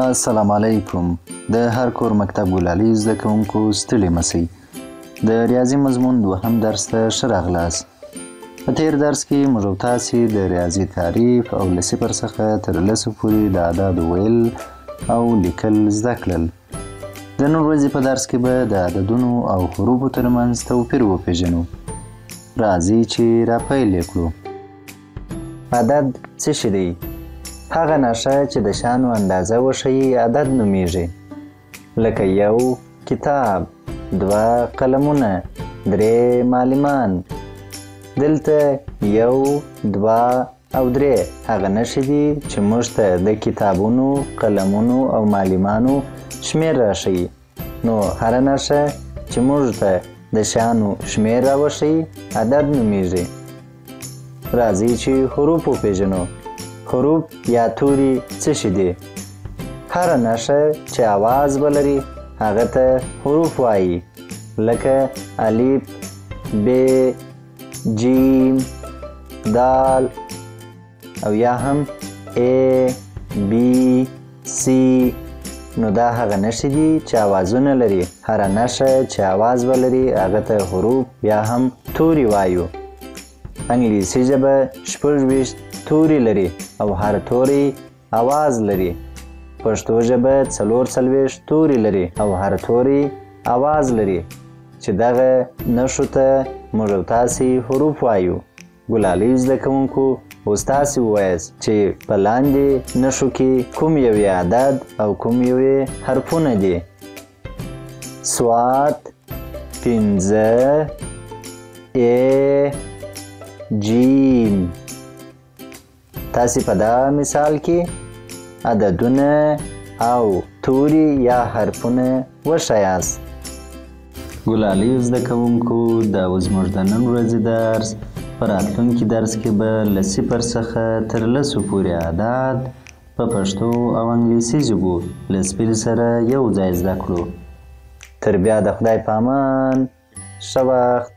السلام علیکم. د هر کور مکتب ګلالي زده کوونکو ستړي مسئ. د ریاضي مضمون دوهم درس ته ښه راغلاست. په تیر درس کې موږ او تاسې د ریاضي تعریف او له صفر څخه تر لسو پورې د اعدادو ویل او لیکل زده کړل. د نن ورځې په درس کې به د عددونو او حروفو ترمنځ توپیر وپېژنو. راځئ چې راپیل یې کړو. عدد څه شی دی؟ هغه نښه چې د شیانو اندازه وښیي عدد نومیږي. لکه یو کتاب، دوه قلمونه، درې معلمان. دلته یو، دوه او درې هغه نښې دي چې موږ ته د کتابونو، قلمونو او معلمانو شمېر راښیي. نو هره نښه چې موږ ته د شیانو شمېر راوښیي عدد نومیږي. راځئ چې حروف وپېژنو. حروف یا توري څه شي دي؟ هره نښه چې اواز ولري هغه ته حروف وایي. لکه الف، ب، جیم، دال او یا هم ا، بی، سی. نو دا هغه نښې دي چې اوازونه لري. هره نښه چې اواز ولري هغه ته حروف یا هم توري وایو. انګلیسي ژبه 26 توري لري او هر توری اواز لري. پښتو ژبه 44 توري لري او هر توری اواز لري چې دغه نښو ته موږ او تاسې حروف وایو. ګلالي زده کوونکو اوس تاسې ووایاست چې په لاندې نښو کې کوم یو عدد او کوم یو حرفونه دي. سواد، پنځه، ا، جیم. تاسې په دا مثال کې عددونه او توري یا حرفونه وښیاست. ګلالي زده کوونکو دا زموږ د نن ورځې درس. په راتلونکي درس کې به له صفر څخه تر لسو پورې اعداد په پښتو او انګلیسي ژبو له سپیل سره یو ځای زده کړو. تر بیا د خدای په امان. ښه وخت.